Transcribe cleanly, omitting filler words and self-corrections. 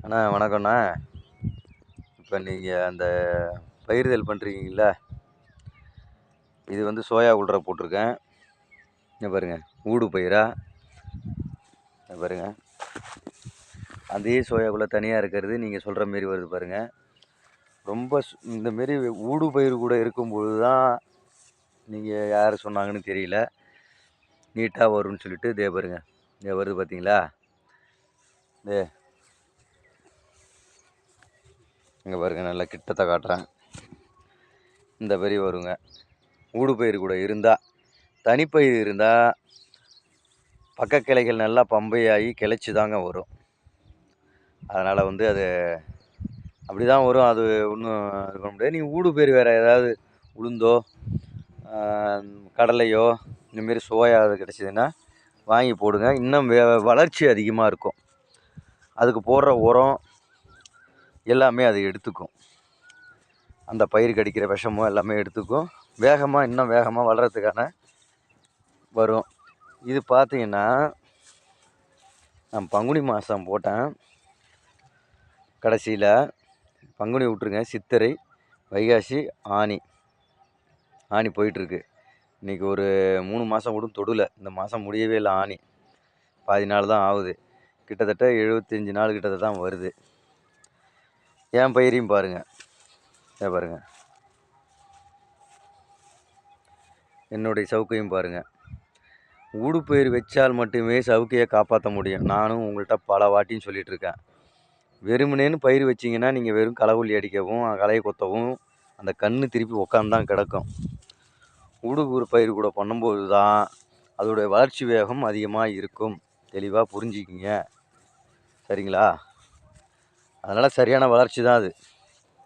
அண்ணா வணக்கம்ண்ணா. இப்போ நீங்கள் அந்த பயிரிதல் பண்ணுறீங்கள, இது வந்து சோயா உள்ற போட்டிருக்கேன். இங்கே பாருங்கள், ஊடு பயிரா பாருங்கள். அதே சோயாக்குள்ளே தனியாக இருக்கிறது நீங்கள் சொல்கிற மாரி வருது பாருங்கள். ரொம்ப இந்தமாரி ஊடு பயிர் கூட இருக்கும்பொழுது தான் நீங்கள் யார் சொன்னாங்கன்னு தெரியல, நீட்டாக வரும்னு சொல்லிட்டு இதே பாருங்கள், இதே வருது பார்த்தீங்களா. இங்கே பாருங்க, நல்லா கிட்டத்தை காட்டுறேன். இந்த பயிர் வருங்க. ஊடு பயிர் கூட இருந்தால், தனிப்பயிர் இருந்தால் பக்க கிளைகள் நல்லா பம்பையாகி கிளைச்சி தாங்க வரும். அதனால் வந்து அது அப்படி தான் வரும். அது ஒன்றும் இது பண்ண முடியாது. நீங்கள் ஊடு பயிர் வேறு ஏதாவது உளுந்தோ கடலையோ இந்தமாரி சோயா அது கிடச்சிதுன்னா வாங்கி போடுங்க. இன்னும் வளர்ச்சி அதிகமாக இருக்கும். அதுக்கு போடுற உரம் எல்லாமே அது எடுத்துக்கும். அந்த பயிர் கடிக்கிற விஷமோ எல்லாமே எடுத்துக்கும். வேகமாக இன்னும் வேகமாக வளர்கிறதுக்கான வரும். இது பார்த்தீங்கன்னா, நான் பங்குனி மாதம் போட்டேன். கடைசியில் பங்குனி விட்ருங்க, சித்திரை, வைகாசி, ஆனி போயிட்டுருக்கு. இன்றைக்கி ஒரு 3 மாதம் கூட தொடலை. இந்த மாதம் முடியவே இல்லை. ஆனி பாதி நாள் தான் ஆகுது. கிட்டத்தட்ட 75 நாள் கிட்டத்தட்ட தான் வருது. என் பயிரையும் பாருங்கள், பாருங்கள், என்னுடைய சவுக்கையும் பாருங்கள். ஊடு பயிர் வச்சால் மட்டுமே சவுக்கையை காப்பாற்ற முடியும். நானும் உங்கள்கிட்ட பல வாட்டியும் சொல்லிகிட்ருக்கேன். வெறுமனேன்னு பயிர் வச்சிங்கன்னா நீங்கள் வெறும் களவுள்ளி அடிக்கவும் களையை கொத்தவும் அந்த கன்று திருப்பி உக்காந்து தான் கிடக்கும். ஊடு பயிர் கூட பண்ணும்போது தான் அதோடைய வளர்ச்சி வேகம் அதிகமாக இருக்கும். தெளிவாக புரிஞ்சுக்கிங்க, சரிங்களா? அதனால் சரியான வளர்ச்சி தான் அது.